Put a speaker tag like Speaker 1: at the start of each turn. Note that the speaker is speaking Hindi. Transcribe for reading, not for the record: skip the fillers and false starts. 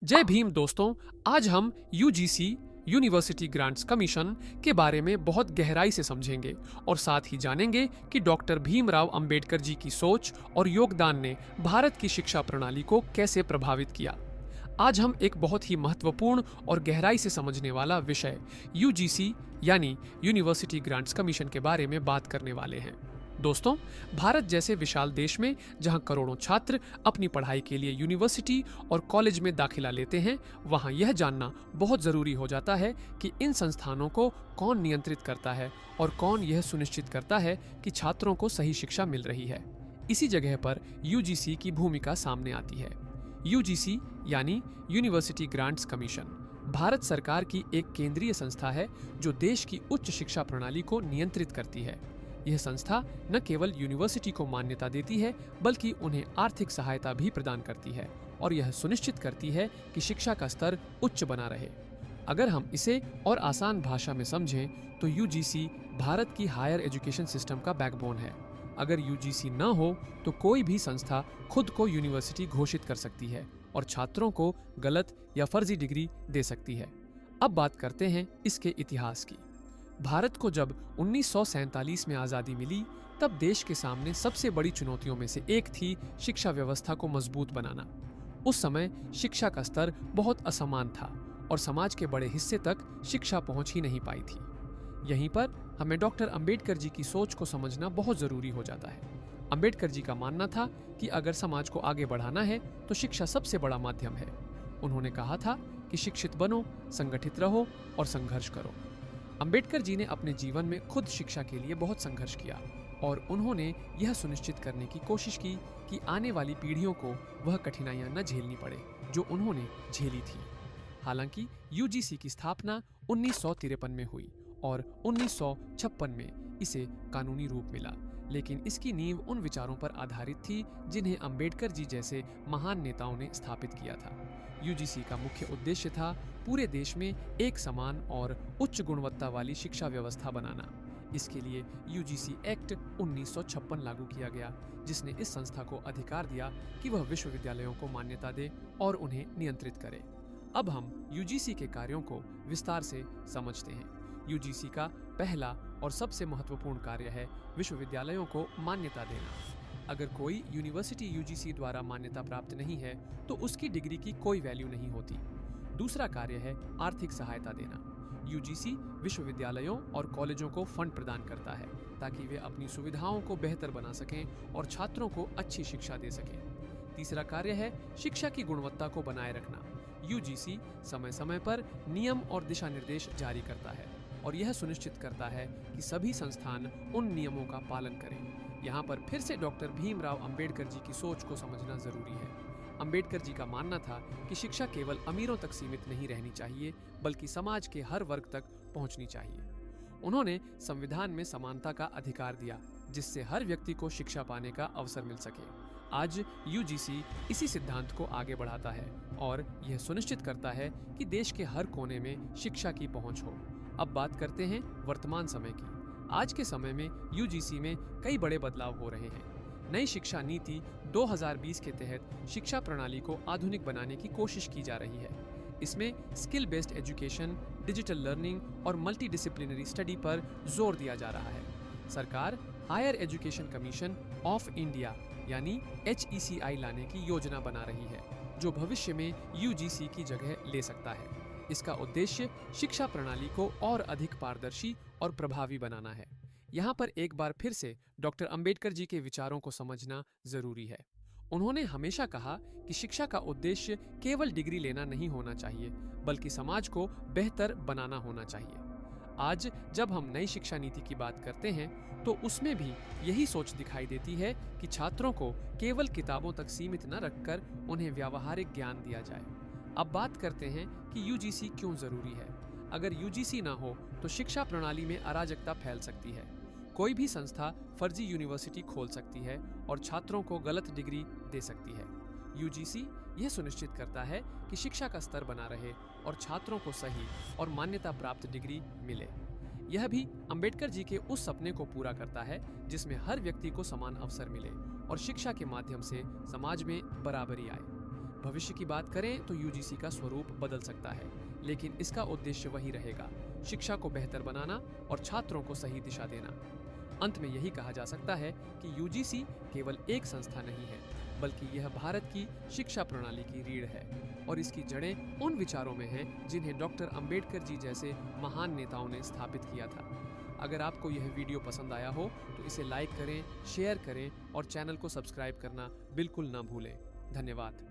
Speaker 1: जय भीम दोस्तों। आज हम यूजीसी यूनिवर्सिटी ग्रांट्स कमीशन के बारे में बहुत गहराई से समझेंगे और साथ ही जानेंगे कि डॉक्टर भीमराव अंबेडकर जी की सोच और योगदान ने भारत की शिक्षा प्रणाली को कैसे प्रभावित किया। आज हम एक बहुत ही महत्वपूर्ण और गहराई से समझने वाला विषय यूजीसी यानी यूनिवर्सिटी ग्रांट्स कमीशन के बारे में बात करने वाले हैं। दोस्तों, भारत जैसे विशाल देश में जहां करोड़ों छात्र अपनी पढ़ाई के लिए यूनिवर्सिटी और कॉलेज में दाखिला लेते हैं, वहां यह जानना बहुत जरूरी हो जाता है कि इन संस्थानों को कौन नियंत्रित करता है और कौन यह सुनिश्चित करता है कि छात्रों को सही शिक्षा मिल रही है। इसी जगह पर यूजीसी की भूमिका सामने आती है। यूजीसी यानी यूनिवर्सिटी ग्रांट्स कमीशन भारत सरकार की एक केंद्रीय संस्था है जो देश की उच्च शिक्षा प्रणाली को नियंत्रित करती है। यह संस्था न केवल यूनिवर्सिटी को मान्यता देती है बल्कि उन्हें आर्थिक सहायता भी प्रदान करती है और यह सुनिश्चित करती है कि शिक्षा का स्तर उच्च बना रहे। अगर हम इसे और आसान भाषा में समझें तो यूजीसी भारत की हायर एजुकेशन सिस्टम का बैकबोन है। अगर यूजीसी न हो तो कोई भी संस्था खुद को यूनिवर्सिटी घोषित कर सकती है और छात्रों को गलत या फर्जी डिग्री दे सकती है। अब बात करते हैं इसके इतिहास की। भारत को जब 1947 में आज़ादी मिली तब देश के सामने सबसे बड़ी चुनौतियों में से एक थी शिक्षा व्यवस्था को मजबूत बनाना। उस समय शिक्षा का स्तर बहुत असमान था और समाज के बड़े हिस्से तक शिक्षा पहुंच ही नहीं पाई थी। यहीं पर हमें डॉक्टर अंबेडकर जी की सोच को समझना बहुत जरूरी हो जाता है। अंबेडकर जी का मानना था कि अगर समाज को आगे बढ़ाना है तो शिक्षा सबसे बड़ा माध्यम है। उन्होंने कहा था कि शिक्षित बनो, संगठित रहो और संघर्ष करो। अंबेडकर जी ने अपने जीवन में खुद शिक्षा के लिए बहुत संघर्ष किया और उन्होंने यह सुनिश्चित करने की कोशिश की कि आने वाली पीढ़ियों को वह कठिनाइयां न झेलनी पड़े जो उन्होंने झेली थी। हालांकि यूजीसी की स्थापना 1953 में हुई और 1956 में इसे कानूनी रूप मिला, लेकिन इसकी नींव उन विचारों पर आधारित थी जिन्हें अंबेडकर जी जैसे महान नेताओं ने स्थापित किया था। यूजीसी का मुख्य उद्देश्य था पूरे देश में एक समान और उच्च गुणवत्ता वाली शिक्षा व्यवस्था बनाना। इसके लिए यूजीसी एक्ट 1956 लागू किया गया, जिसने इस संस्था को अधिकार दिया कि वह विश्वविद्यालयों को मान्यता दे और उन्हें नियंत्रित करे। अब हम यूजीसी के कार्यों को विस्तार से समझते हैं। यूजीसी का पहला और सबसे महत्वपूर्ण कार्य है विश्वविद्यालयों को मान्यता देना। अगर कोई यूनिवर्सिटी यूजीसी द्वारा मान्यता प्राप्त नहीं है तो उसकी डिग्री की कोई वैल्यू नहीं होती। दूसरा कार्य है आर्थिक सहायता देना। यूजीसी विश्वविद्यालयों और कॉलेजों को फंड प्रदान करता है ताकि वे अपनी सुविधाओं को बेहतर बना सकें और छात्रों को अच्छी शिक्षा दे सकें। तीसरा कार्य है शिक्षा की गुणवत्ता को बनाए रखना। यूजीसी समय समय पर नियम और दिशा निर्देश जारी करता है और यह सुनिश्चित करता है कि सभी संस्थान उन नियमों का पालन करें। यहाँ पर फिर से डॉक्टर भीमराव अंबेडकर जी की सोच को समझना जरूरी है। अंबेडकर जी का मानना था कि शिक्षा केवल अमीरों तक सीमित नहीं रहनी चाहिए बल्कि समाज के हर वर्ग तक पहुंचनी चाहिए। उन्होंने संविधान में समानता का अधिकार दिया जिससे हर व्यक्ति को शिक्षा पाने का अवसर मिल सके। आज यूजीसी इसी सिद्धांत को आगे बढ़ाता है और यह सुनिश्चित करता है कि देश के हर कोने में शिक्षा की पहुंच हो। अब बात करते हैं वर्तमान समय की। आज के समय में यूजीसी में कई बड़े बदलाव हो रहे हैं। नई शिक्षा नीति 2020 के तहत शिक्षा प्रणाली को आधुनिक बनाने की कोशिश की जा रही है। इसमें skill based education, digital learning और मल्टी डिसिप्लिनरी स्टडी पर जोर दिया जा रहा है। सरकार higher education commission of India यानी HECI लाने की योजना बना रही है जो भविष्य में यूजीसी की जगह ले सकता है। इसका उद्देश्य शिक्षा प्रणाली को और अधिक पारदर्शी और प्रभावी बनाना है। यहाँ पर एक बार फिर से डॉक्टर अंबेडकर जी के विचारों को समझना जरूरी है। उन्होंने हमेशा कहा कि शिक्षा का उद्देश्य केवल डिग्री लेना नहीं होना चाहिए बल्कि समाज को बेहतर बनाना होना चाहिए। आज जब हम नई शिक्षा नीति की बात करते हैं तो उसमें भी यही सोच दिखाई देती है कि छात्रों को केवल किताबों तक सीमित न रखकर उन्हें व्यावहारिक ज्ञान दिया जाए। अब बात करते हैं कि यूजीसी क्यों जरूरी है। अगर यूजीसी ना हो तो शिक्षा प्रणाली में अराजकता फैल सकती है। कोई भी संस्था फर्जी यूनिवर्सिटी खोल सकती है और छात्रों को गलत डिग्री दे सकती है। यूजीसी यह सुनिश्चित करता है कि शिक्षा का स्तर बना रहे और छात्रों को सही और मान्यता प्राप्त डिग्री मिले। यह भी अंबेडकर जी के उस सपने को पूरा करता है जिसमें हर व्यक्ति को समान अवसर मिले और शिक्षा के माध्यम से समाज में बराबरी आए। भविष्य की बात करें तो यूजीसी का स्वरूप बदल सकता है, लेकिन इसका उद्देश्य वही रहेगा, शिक्षा को बेहतर बनाना और छात्रों को सही दिशा देना। अंत में यही कहा जा सकता है कि यूजीसी केवल एक संस्था नहीं है, बल्कि यह भारत की शिक्षा प्रणाली की रीढ़ है और इसकी जड़ें उन विचारों में हैं जिन्हें डॉक्टर अंबेडकर जी जैसे महान नेताओं ने स्थापित किया था। अगर आपको यह वीडियो पसंद आया हो तो इसे लाइक करें, शेयर करें और चैनल को सब्सक्राइब करना बिल्कुल ना भूलें। धन्यवाद।